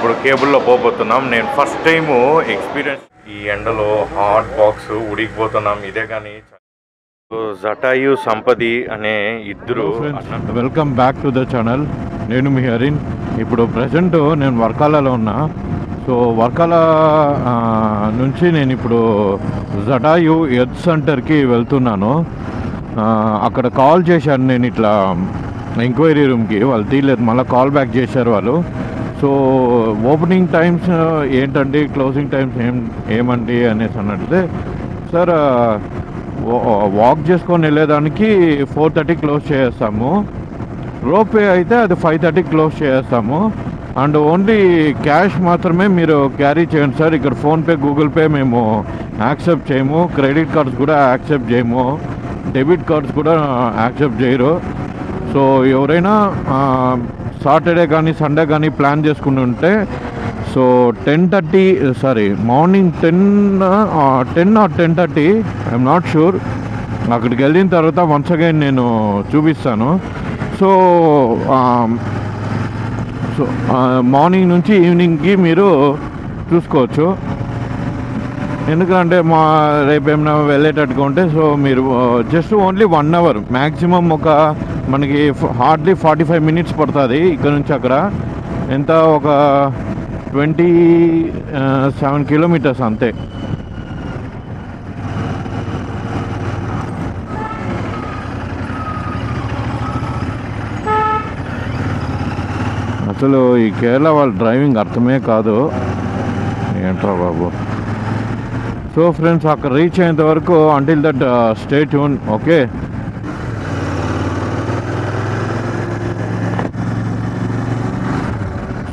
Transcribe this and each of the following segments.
ఇప్పుడు కేబుల్లో పోతున్నాం. నేను ఫస్ట్ టైము ఎక్స్పీరియన్స్. ఈ ఎండలో హాట్ బాక్స్ ఉడికిపోతున్నాం. ఇదే కానీ జటాయు సంపది అనే ఇద్దరు. Welcome back to the channel. నేను మీ హరిన్. ఇప్పుడు ప్రజెంట్ నేను వర్కాలలో ఉన్నా. సో వర్కాల నుంచి నేను ఇప్పుడు జటాయు ఎర్త్ సెంటర్కి వెళ్తున్నాను. అక్కడ కాల్ చేశాను నేను ఇట్లా ఎంక్వైరీ రూమ్కి. వాళ్ళు తీయలేదు, మళ్ళీ కాల్ బ్యాక్ చేశారు వాళ్ళు. సో ఓపెనింగ్ టైమ్స్ ఏంటండి, క్లోజింగ్ టైమ్స్ ఏమండి అనేసి అన్నట్లయితే, సార్ వాక్ చేసుకొని వెళ్ళేదానికి 4:30 క్లోజ్ చేస్తాము. రోపే అయితే అది 5:30 క్లోజ్ చేస్తాము. అండ్ ఓన్లీ క్యాష్ మాత్రమే మీరు క్యారీ చేయండి సార్. ఇక్కడ ఫోన్పే, గూగుల్ పే మేము యాక్సెప్ట్ చేయము. క్రెడిట్ కార్డ్స్ కూడా యాక్సెప్ట్ చేయము. డెబిట్ కార్డ్స్ కూడా యాక్సెప్ట్ చేయరు. సో ఎవరైనా సాటర్డే కానీ సండే కానీ ప్లాన్ చేసుకుని ఉంటే, so 10:30 morning 10 or 10:30 I'm not sure. అక్కడికి వెళ్ళిన తర్వాత వన్స్ అగైన్ నేను చూపిస్తాను. సో మార్నింగ్ నుంచి ఈవినింగ్కి మీరు చూసుకోవచ్చు. ఎందుకంటే రేపు ఏమైనా వెళ్ళేటట్టుగా ఉంటే, సో మీరు జస్ట్ ఓన్లీ 1 hour మ్యాక్సిమం, మనకి హార్డ్లీ 45 minutes పడుతుంది ఇక్కడ నుంచి అక్కడ. ఎంత ఒక 27 kilometers అంతే. అసలు ఈ కేరళ వాళ్ళ డ్రైవింగ్ అర్థమే కాదు, ఏంట్రా బాబు. సో ఫ్రెండ్స్, అక్కడ రీచ్ అయ్యేంత వరకు until that stay tune. Okay,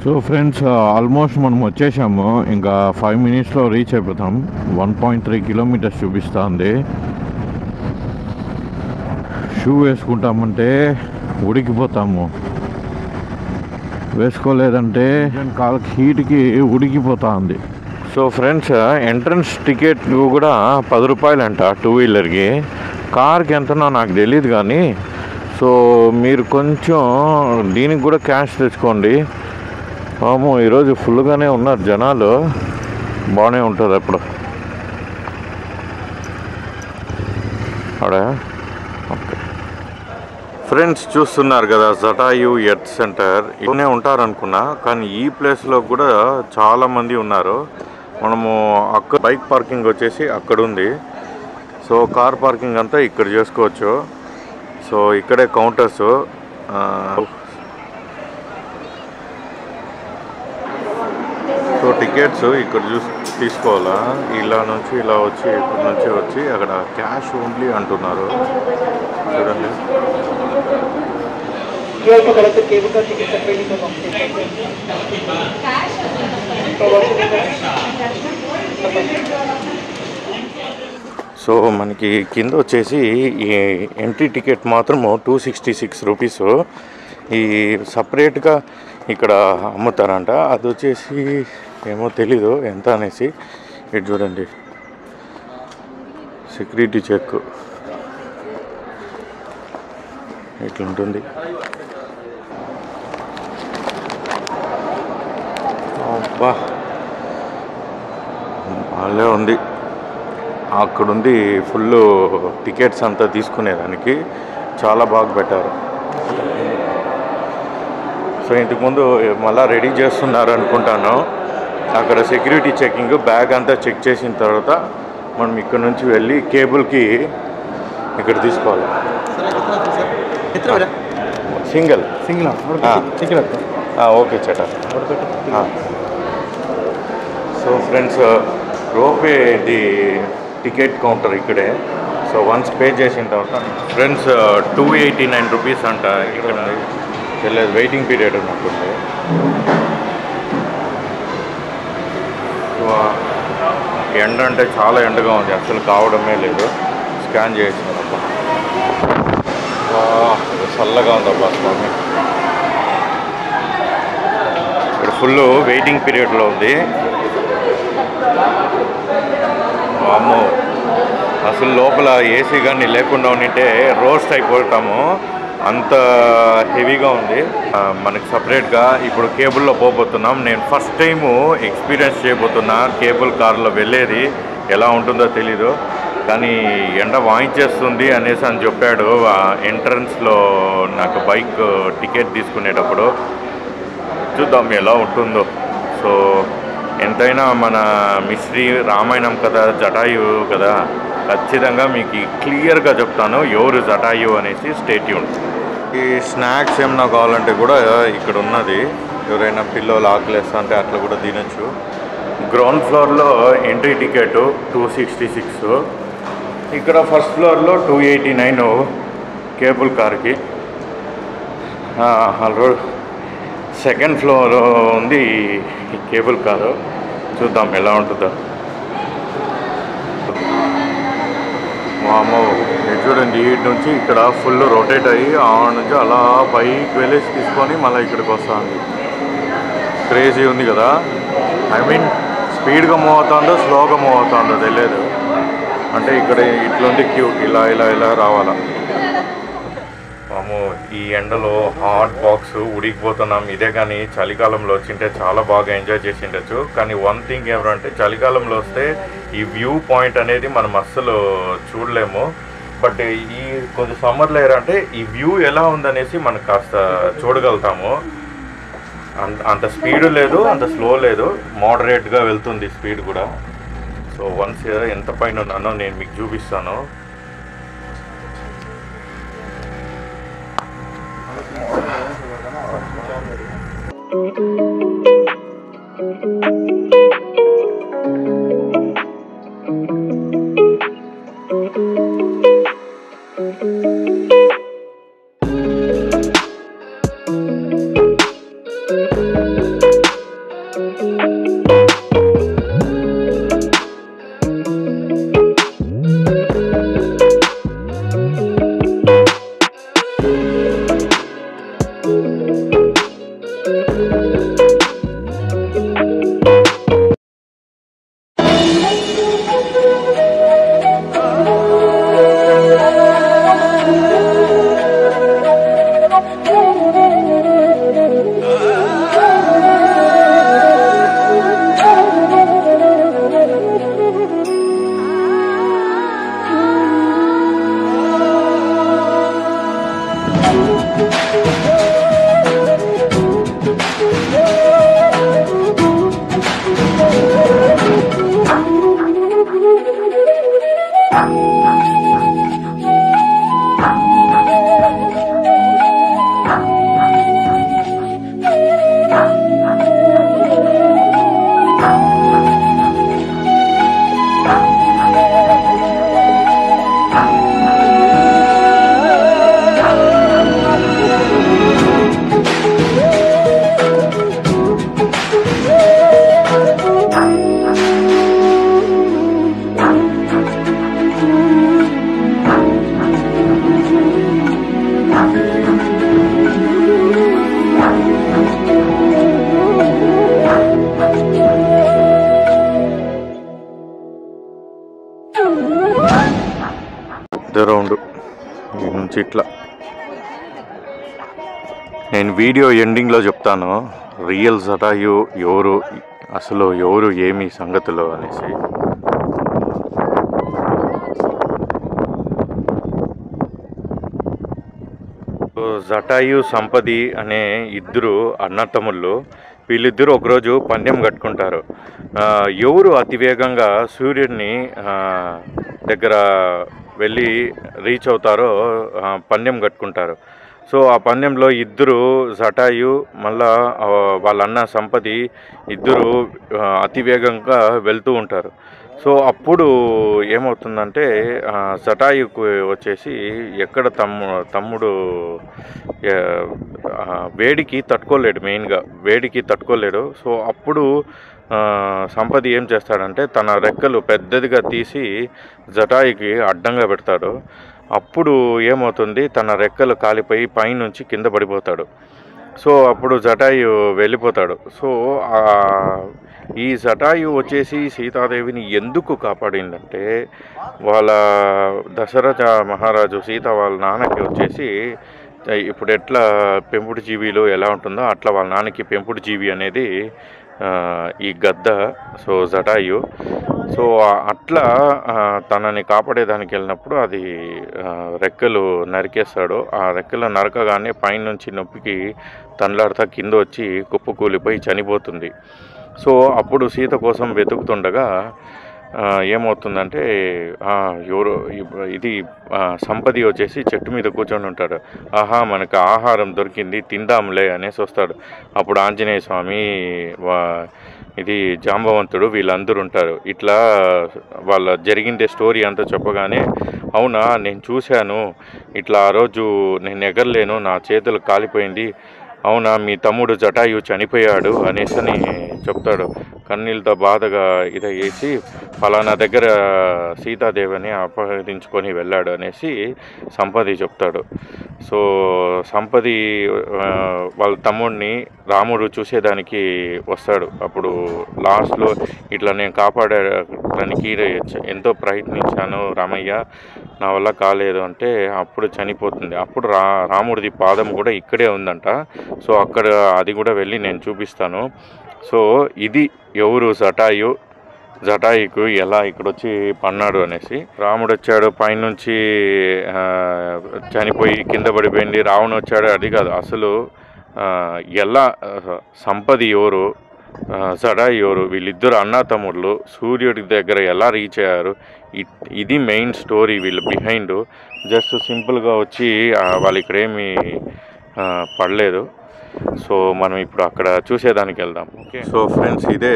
so friends, almost మనం వచ్చేసాము. ఇంకా 5 minutesలో రీచ్ అయిపోతాం. 1.3 kilometers చూపిస్తుంది. షూ వేసుకుంటామంటే ఉడికిపోతాము, వేసుకోలేదంటే కాళ్ళకి హీట్కి ఉడికిపోతా ఉంది. సో ఫ్రెండ్స్, ఎంట్రన్స్ టికెట్ కూడా 10 రూపాయలు అంట 2-wheelerకి. కార్కి ఎంతనో నాకు తెలియదు కానీ, సో మీరు కొంచెం దీనికి కూడా క్యాష్ తెచ్చుకోండి. ఈరోజు ఫుల్గానే ఉన్నారు జనాలు, బాగానే ఉంటుంది అప్పుడు అడే. ఓకే ఫ్రెండ్స్, చూస్తున్నారు కదా జటాయు ఎర్త్ సెంటర్. ఇక్కడనే ఉంటారనుకున్నా, కానీ ఈ ప్లేస్లో కూడా చాలామంది ఉన్నారు. మనము అక్కడ బైక్ పార్కింగ్ వచ్చేసి అక్కడ ఉంది. సో కార్ పార్కింగ్ అంతా ఇక్కడ చేసుకోవచ్చు. సో ఇక్కడే కౌంటర్స్. సో టికెట్స్ ఇక్కడ తీసుకోవాలా. ఇలా నుంచి ఇలా వచ్చి, ఇక్కడ నుంచి వచ్చి అక్కడ క్యాష్ ఓన్లీ అంటున్నారు. చూడండి, సో మనకి కింద వచ్చేసి ఈ ఎంట్రీ టికెట్ మాత్రము 266 rupees. ఈ సపరేట్గా ఇక్కడ అమ్ముతారంట. అది వచ్చేసి ఏమో తెలీదు ఎంత అనేసి. ఇటు చూడండి, సెక్యూరిటీ చెక్ ఇట్లుంటుంది. అబ్బా, వాళ్ళే ఉంది అక్కడుంది. ఫుల్ టికెట్స్ అంతా తీసుకునేదానికి చాలా బాగా పెట్టారు. సో ఇంతకుముందు మళ్ళీ రెడీ చేస్తున్నారు అనుకుంటాను. అక్కడ సెక్యూరిటీ చెకింగ్, బ్యాగ్ అంతా చెక్ చేసిన తర్వాత మనం ఇక్కడ నుంచి వెళ్ళి కేబుల్కి ఇక్కడ తీసుకోవాలి. సింగిల్ ఓకే చట. So friends, ropeway the ticket counter ఇక్కడే. సో వన్స్ పే చేసిన తర్వాత ఫ్రెండ్స్ 289 rupees అంట. ఇక్కడ తెలియదు, వెయిటింగ్ పీరియడ్ ఉన్నట్టుంది. ఎండ అంటే చాలా ఎండగా ఉంది, అసలు కావడమే లేదు. స్కాన్ చేసినప్ప చల్లగా ఉందబ్బా స్వామి. ఇక్కడ ఫుల్ వెయిటింగ్ పీరియడ్లో ఉంది. అమ్మో, అసలు లోపల ఏసీ కానీ లేకుండా ఉంటే రోస్ట్ అయిపోతాము. అంత హెవీగా ఉంది. మనకి సపరేట్గా ఇప్పుడు కేబుల్లో పోబోతున్నాం. నేను ఫస్ట్ టైము ఎక్స్పీరియన్స్ చేయబోతున్నా కేబుల్ కార్లో వెళ్ళేది. ఎలా ఉంటుందో తెలీదు, కానీ ఎండ వాయించేస్తుంది అనేసి అని చెప్పాడు ఎంట్రన్స్లో నాకు బైక్ టికెట్ తీసుకునేటప్పుడు. చూద్దాం ఎలా ఉంటుందో. సో ఎంతైనా మన మిస్ట్రీ రామాయణం కదా, జటాయు కదా, ఖచ్చితంగా మీకు క్లియర్గా చెప్తాను ఎవరు జటాయు అనేసి. Stay tune. ఈ స్నాక్స్ ఏమన్నా కావాలంటే కూడా ఇక్కడ ఉన్నది. ఎవరైనా పిల్లలు ఆకలేస్తా అంటే అట్లా కూడా తినచ్చు. గ్రౌండ్ ఫ్లోర్లో ఎంట్రీ టికెట్ 266, ఇక్కడ ఫస్ట్ ఫ్లోర్లో 289 కేబుల్ కార్కి. సెకండ్ ఫ్లోర్ ఉంది ఈ కేబుల్ కారు. చూద్దాం ఎలా ఉంటుందో. మామో ఇది చూడండి, ఇటు నుంచి ఇక్కడ ఫుల్ రొటేట్ అయ్యి ఆ నుంచి అలా పైకి వెళ్ళేసి తీసుకొని మళ్ళీ ఇక్కడికి వస్తుంది. క్రేజీ ఉంది కదా. ఐ మీన్ స్పీడ్గా మూవ్ అవుతుందో స్లోగా మూవ్ అవుతుందో తెలియదు. అంటే ఇక్కడ ఇట్లుంది క్యూ, ఇలా ఇలా ఇలా రావాలా. మామో ఈ ఎండలో హాట్ బాక్స్ ఉడికిపోతున్నాం. ఇదే కానీ చలికాలంలో వచ్చింటే చాలా బాగా ఎంజాయ్ చేసి ఉండొచ్చు. కానీ వన్ థింగ్ ఏమంటే చలికాలంలో వస్తే ఈ వ్యూ పాయింట్ అనేది మనం అస్సలు చూడలేము. బట్ ఈ కొంచెం సమ్మర్లో ఏంటంటే ఈ వ్యూ ఎలా ఉందనేసి మనకు కాస్త చూడగలుగుతాము. అంత స్పీడ్ లేదు, అంత స్లో లేదు, మోడరేట్గా వెళ్తుంది స్పీడ్ కూడా. సో వన్స్ ఎంత పైన ఉన్నానో నేను మీకు చూపిస్తాను. రౌండ్ నుంచి ఇట్లా నేను వీడియో ఎండింగ్లో చెప్తాను రియల్ జటాయు ఎవరు, అసలు ఎవరు ఏమి సంగతులు అనేసి. జటాయు సంపది అనే ఇద్దరు అన్నతమ్ముళ్ళు. వీళ్ళిద్దరూ ఒకరోజు పందెం కట్టుకుంటారు. ఎవరు అతివేగంగా సూర్యుడిని దగ్గర వెళ్ళి రీచ్ అవుతారో పందెం కట్టుకుంటారు. సో ఆ పందెంలో ఇద్దరు జటాయు మళ్ళా వాళ్ళ అన్న సంపది ఇద్దరు అతివేగంగా వెళ్తూ ఉంటారు. సో అప్పుడు ఏమవుతుందంటే జటాయుకు వచ్చేసి ఎక్కడ తమ్ముడు వేడికి తట్టుకోలేడు, మెయిన్గా వేడికి తట్టుకోలేడు. సో అప్పుడు సంపది ఏం చేస్తాడంటే తన రెక్కలు పెద్దదిగా తీసి జటాయుకి అడ్డంగా పెడతాడు. అప్పుడు ఏమవుతుంది, తన రెక్కలు కాలిపోయి పైనుంచి కింద పడిపోతాడు. సో అప్పుడు జటాయు వెళ్ళిపోతాడు. సో ఈ జటాయు వచ్చేసి సీతాదేవిని ఎందుకు కాపాడిందంటే, వాళ్ళ దశరథ మహారాజు సీత వాళ్ళ నాన్నకి వచ్చేసి ఇప్పుడు ఎట్లా పెంపుడు జీవిలో ఎలా ఉంటుందో అట్లా వాళ్ళ నాన్నకి పెంపుడు జీవి అనేది ఈ గద్ద. సో జటాయు. సో అట్లా తనని కాపాడేదానికి వెళ్ళినప్పుడు అది రెక్కలు నరికేస్తాడు. ఆ రెక్కలు నరకగానే పైనుంచి నొప్పికి తనలాడుతా కింద వచ్చి కుప్పకూలిపోయి చనిపోతుంది. సో అప్పుడు సీత కోసం వెతుకుతుండగా ఏమవుతుందంటే ఎవరో ఇది సంపది వచ్చేసి చెట్టు మీద కూర్చొని ఉంటాడు. ఆహా మనకు ఆహారం దొరికింది తిందాంలే అనేసి వస్తాడు. అప్పుడు ఆంజనేయ స్వామి ఇది జాంబవంతుడు వీళ్ళందరూ ఉంటారు. ఇట్లా వాళ్ళ జరిగిందే స్టోరీ అంతా చెప్పగానే అవునా నేను చూశాను ఇట్లా ఆ రోజు నేను ఎగరలేను నా చేతులు కాలిపోయింది, అవునా మీ తమ్ముడు జటాయు చనిపోయాడు అనేసి చెప్తాడు. కన్నీళ్ళతో బాధగా ఇదయ్యేసి ఫలానా దగ్గర సీతాదేవిని అపహరించుకొని వెళ్ళాడు అనేసి సంపది చెప్తాడు. సో సంపది వాళ్ళ తమ్ముడిని రాముడు చూసేదానికి వస్తాడు. అప్పుడు లాస్ట్లో ఇట్లా నేను కాపాడడానికి ఎంతో ప్రయత్నించాను రామయ్య, నా వల్ల కాలేదు అంటే అప్పుడు చనిపోతుంది. అప్పుడు రాముడిది పాదం కూడా ఇక్కడే ఉందంట. సో అక్కడ అది కూడా వెళ్ళి నేను చూపిస్తాను. సో ఇది ఎవరు జటాయుకు ఎలా ఇక్కడ వచ్చి పన్నాడు అనేసి. రాముడు వచ్చాడు పైనుంచి చనిపోయి కింద పడిపోయింది, రావణ వచ్చాడు అది కాదు అసలు. ఎలా సంపది ఎవరు, జటాయు ఎవరు, వీళ్ళిద్దరు అన్నా తమ్ముళ్ళు సూర్యుడి దగ్గర ఎలా రీచ్ అయ్యారు, ఇది మెయిన్ స్టోరీ వీళ్ళు బిహైండ్. జస్ట్ సింపుల్గా వచ్చి వాళ్ళు ఇక్కడేమి పడలేదు. సో మనం ఇప్పుడు అక్కడ చూసేదానికి వెళ్దాం. ఓకే. సో ఫ్రెండ్స్ ఇదే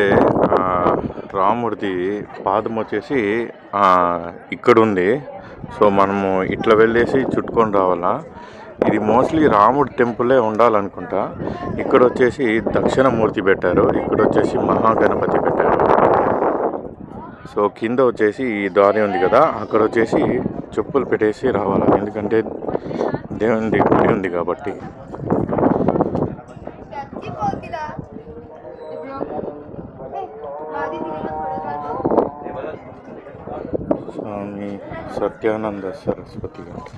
రాముడిది పాదం వచ్చేసి ఇక్కడ ఉంది. సో మనము ఇట్లా వెళ్ళేసి చుట్టుకొని రావాలా. ఇది మోస్ట్లీ రాముడి టెంపులే ఉండాలనుకుంటా. ఇక్కడ వచ్చేసి దక్షిణమూర్తి పెట్టారు, ఇక్కడ వచ్చేసి మహాగణపతి పెట్టారు. సో కింద వచ్చేసి ఈ దారి ఉంది కదా, అక్కడ వచ్చేసి చెప్పులు పెట్టేసి రావాలా, ఎందుకంటే దేవుని గుడి ఉంది కాబట్టి. స్వామి సత్యానంద సరస్వతి గారు.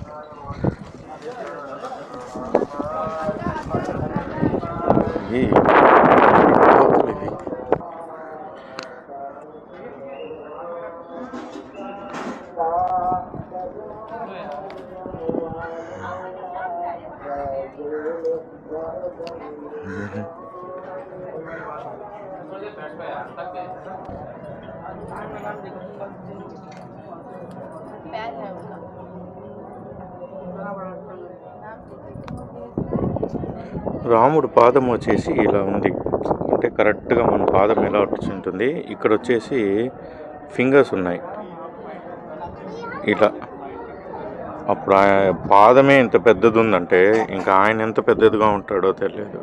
ఇది రాముడు పాదం వచ్చేసి ఇలా ఉంది, అంటే కరెక్ట్గా మన పాదం ఎలా ఉంటుంది. ఇక్కడ వచ్చేసి ఫింగర్స్ ఉన్నాయి ఇలా. అప్పుడు పాదమే ఎంత పెద్దది ఉందంటే ఇంకా ఆయన ఎంత పెద్దదిగా ఉంటాడో తెలియదు.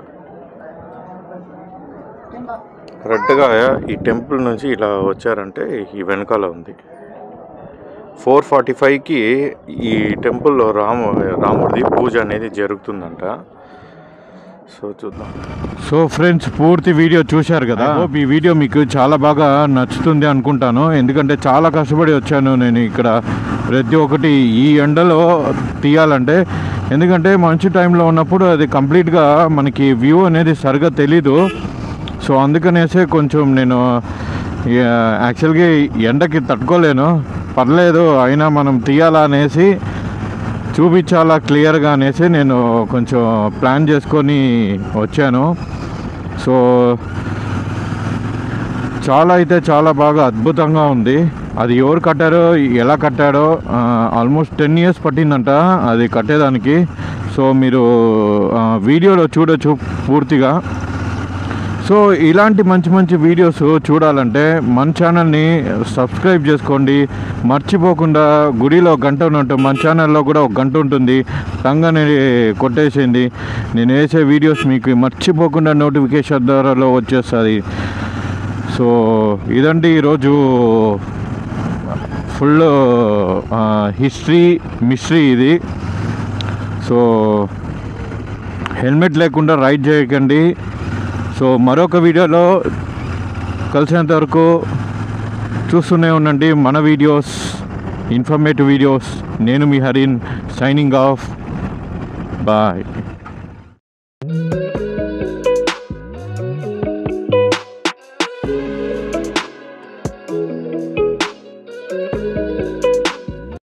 కరెక్ట్గా ఈ టెంపుల్ నుంచి ఇలా వచ్చారంటే ఈ వెనకాల ఉంది. 4:45కి ఈ టెంపుల్లో రాముడిది పూజ అనేది జరుగుతుందంట. సో చూద్దాం. సో ఫ్రెండ్స్ పూర్తి వీడియో చూశారు కదా. ఈ వీడియో మీకు చాలా బాగా నచ్చుతుంది అనుకుంటాను, ఎందుకంటే చాలా కష్టపడి వచ్చాను నేను ఇక్కడ ప్రతి ఒక్కటి ఈ ఎండలో తీయాలంటే. ఎందుకంటే మంచి టైంలో ఉన్నప్పుడు అది కంప్లీట్గా మనకి వ్యూ అనేది సరిగా తెలీదు. సో అందుకనేసే కొంచెం నేను యాక్చువల్గా ఎండకి తట్టుకోలేను, పర్లేదు అయినా మనం తీయాలా అనేసి చూపించాలా క్లియర్గా అనేసి నేను కొంచెం ప్లాన్ చేసుకొని వచ్చాను. సో చాలా అయితే చాలా బాగా అద్భుతంగా ఉంది. అది ఎవరు కట్టారో ఎలా కట్టాడో ఆల్మోస్ట్ 10 years పట్టిందంట అది కట్టేదానికి. సో మీరు వీడియోలో చూడొచ్చు పూర్తిగా. సో ఇలాంటి మంచి మంచి వీడియోస్ చూడాలంటే మన ఛానల్ని సబ్స్క్రైబ్ చేసుకోండి. మర్చిపోకుండా గుడిలో గంట ఉన్నట్టు మన ఛానల్లో కూడా ఒక గంట ఉంటుంది, టంగని కొట్టేసింది. నేను వేసే వీడియోస్ మీకు మర్చిపోకుండా నోటిఫికేషన్ ద్వారాలో వచ్చేస్తుంది. సో ఇదండి ఈరోజు ఫుల్ మిస్టరీ ఇది. సో హెల్మెట్ లేకుండా రైడ్ చేయకండి. సో మరొక వీడియోలో కలిసేంత వరకు చూస్తూనే ఉండండి మన వీడియోస్, ఇన్ఫర్మేటివ్ వీడియోస్. నేను మీ హరిన్, సైనింగ్ ఆఫ్. బాయ్.